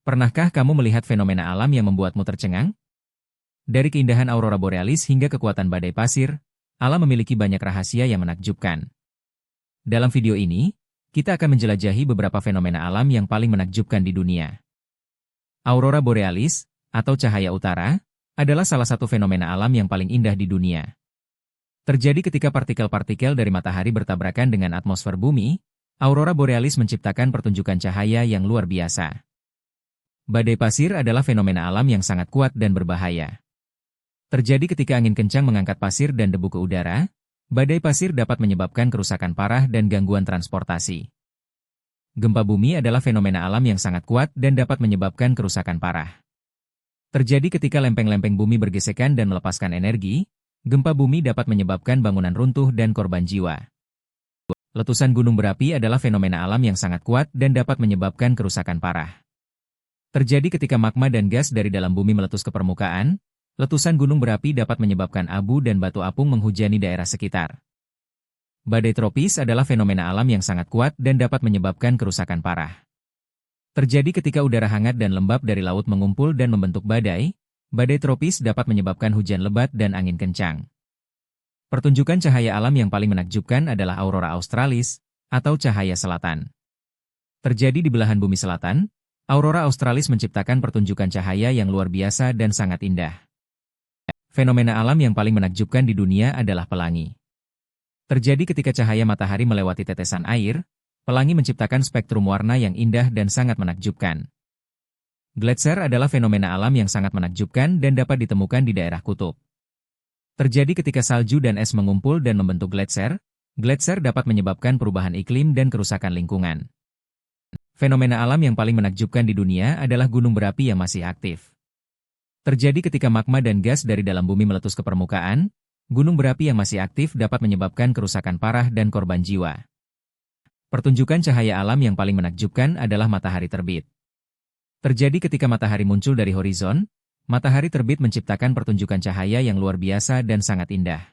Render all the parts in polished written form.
Pernahkah kamu melihat fenomena alam yang membuatmu tercengang? Dari keindahan aurora borealis hingga kekuatan badai pasir, alam memiliki banyak rahasia yang menakjubkan. Dalam video ini, kita akan menjelajahi beberapa fenomena alam yang paling menakjubkan di dunia. Aurora borealis, atau cahaya utara, adalah salah satu fenomena alam yang paling indah di dunia. Terjadi ketika partikel-partikel dari matahari bertabrakan dengan atmosfer bumi, aurora borealis menciptakan pertunjukan cahaya yang luar biasa. Badai pasir adalah fenomena alam yang sangat kuat dan berbahaya. Terjadi ketika angin kencang mengangkat pasir dan debu ke udara, badai pasir dapat menyebabkan kerusakan parah dan gangguan transportasi. Gempa bumi adalah fenomena alam yang sangat kuat dan dapat menyebabkan kerusakan parah. Terjadi ketika lempeng-lempeng bumi bergesekan dan melepaskan energi, gempa bumi dapat menyebabkan bangunan runtuh dan korban jiwa. Letusan gunung berapi adalah fenomena alam yang sangat kuat dan dapat menyebabkan kerusakan parah. Terjadi ketika magma dan gas dari dalam bumi meletus ke permukaan, letusan gunung berapi dapat menyebabkan abu dan batu apung menghujani daerah sekitar. Badai tropis adalah fenomena alam yang sangat kuat dan dapat menyebabkan kerusakan parah. Terjadi ketika udara hangat dan lembab dari laut mengumpul dan membentuk badai, badai tropis dapat menyebabkan hujan lebat dan angin kencang. Pertunjukan cahaya alam yang paling menakjubkan adalah aurora australis, atau cahaya selatan. Terjadi di belahan bumi selatan, aurora australis menciptakan pertunjukan cahaya yang luar biasa dan sangat indah. Fenomena alam yang paling menakjubkan di dunia adalah pelangi. Terjadi ketika cahaya matahari melewati tetesan air, pelangi menciptakan spektrum warna yang indah dan sangat menakjubkan. Gletser adalah fenomena alam yang sangat menakjubkan dan dapat ditemukan di daerah kutub. Terjadi ketika salju dan es mengumpul dan membentuk gletser dapat menyebabkan perubahan iklim dan kerusakan lingkungan. Fenomena alam yang paling menakjubkan di dunia adalah gunung berapi yang masih aktif. Terjadi ketika magma dan gas dari dalam bumi meletus ke permukaan, gunung berapi yang masih aktif dapat menyebabkan kerusakan parah dan korban jiwa. Pertunjukan cahaya alam yang paling menakjubkan adalah matahari terbit. Terjadi ketika matahari muncul dari horizon, matahari terbit menciptakan pertunjukan cahaya yang luar biasa dan sangat indah.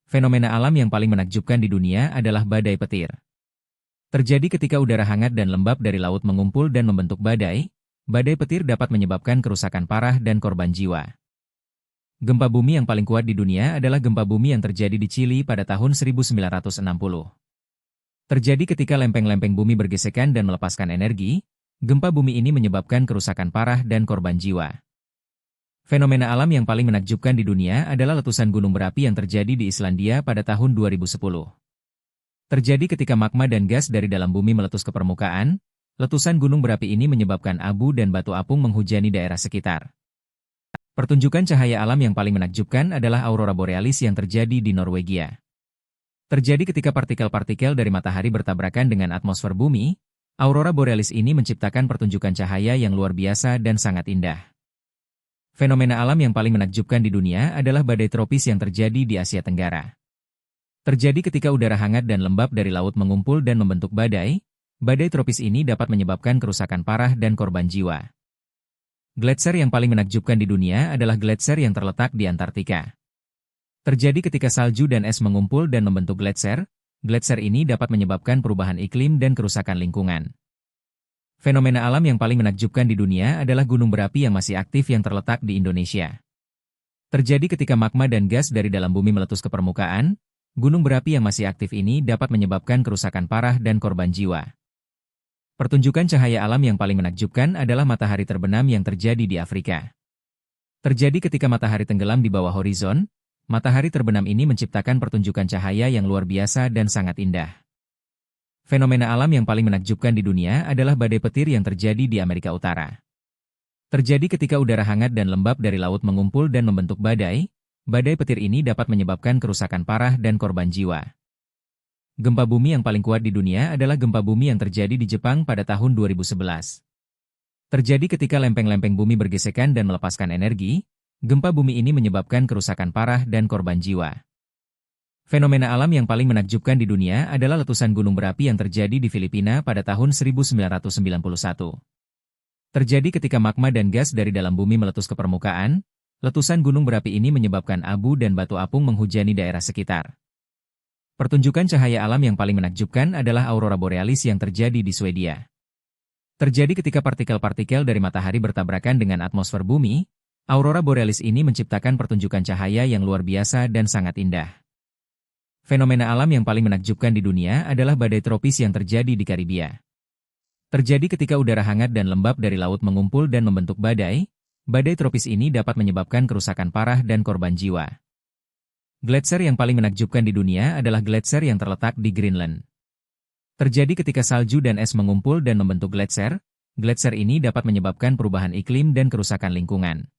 Fenomena alam yang paling menakjubkan di dunia adalah badai petir. Terjadi ketika udara hangat dan lembab dari laut mengumpul dan membentuk badai petir dapat menyebabkan kerusakan parah dan korban jiwa. Gempa bumi yang paling kuat di dunia adalah gempa bumi yang terjadi di Chili pada tahun 1960. Terjadi ketika lempeng-lempeng bumi bergesekan dan melepaskan energi, gempa bumi ini menyebabkan kerusakan parah dan korban jiwa. Fenomena alam yang paling menakjubkan di dunia adalah letusan gunung berapi yang terjadi di Islandia pada tahun 2010. Terjadi ketika magma dan gas dari dalam bumi meletus ke permukaan, letusan gunung berapi ini menyebabkan abu dan batu apung menghujani daerah sekitar. Pertunjukan cahaya alam yang paling menakjubkan adalah aurora borealis yang terjadi di Norwegia. Terjadi ketika partikel-partikel dari matahari bertabrakan dengan atmosfer bumi, aurora borealis ini menciptakan pertunjukan cahaya yang luar biasa dan sangat indah. Fenomena alam yang paling menakjubkan di dunia adalah badai tropis yang terjadi di Asia Tenggara. Terjadi ketika udara hangat dan lembab dari laut mengumpul dan membentuk badai tropis ini dapat menyebabkan kerusakan parah dan korban jiwa. Gletser yang paling menakjubkan di dunia adalah gletser yang terletak di Antartika. Terjadi ketika salju dan es mengumpul dan membentuk gletser ini dapat menyebabkan perubahan iklim dan kerusakan lingkungan. Fenomena alam yang paling menakjubkan di dunia adalah gunung berapi yang masih aktif yang terletak di Indonesia. Terjadi ketika magma dan gas dari dalam bumi meletus ke permukaan, gunung berapi yang masih aktif ini dapat menyebabkan kerusakan parah dan korban jiwa. Pertunjukan cahaya alam yang paling menakjubkan adalah matahari terbenam yang terjadi di Afrika. Terjadi ketika matahari tenggelam di bawah horizon, matahari terbenam ini menciptakan pertunjukan cahaya yang luar biasa dan sangat indah. Fenomena alam yang paling menakjubkan di dunia adalah badai petir yang terjadi di Amerika Utara. Terjadi ketika udara hangat dan lembab dari laut mengumpul dan membentuk badai petir ini dapat menyebabkan kerusakan parah dan korban jiwa. Gempa bumi yang paling kuat di dunia adalah gempa bumi yang terjadi di Jepang pada tahun 2011. Terjadi ketika lempeng-lempeng bumi bergesekan dan melepaskan energi, gempa bumi ini menyebabkan kerusakan parah dan korban jiwa. Fenomena alam yang paling menakjubkan di dunia adalah letusan gunung berapi yang terjadi di Filipina pada tahun 1991. Terjadi ketika magma dan gas dari dalam bumi meletus ke permukaan, letusan gunung berapi ini menyebabkan abu dan batu apung menghujani daerah sekitar. Pertunjukan cahaya alam yang paling menakjubkan adalah aurora borealis yang terjadi di Swedia. Terjadi ketika partikel-partikel dari matahari bertabrakan dengan atmosfer bumi. Aurora borealis ini menciptakan pertunjukan cahaya yang luar biasa dan sangat indah. Fenomena alam yang paling menakjubkan di dunia adalah badai tropis yang terjadi di Karibia. Terjadi ketika udara hangat dan lembab dari laut mengumpul dan membentuk badai. Badai tropis ini dapat menyebabkan kerusakan parah dan korban jiwa. Gletser yang paling menakjubkan di dunia adalah gletser yang terletak di Greenland. Terjadi ketika salju dan es mengumpul dan membentuk gletser. Gletser ini dapat menyebabkan perubahan iklim dan kerusakan lingkungan.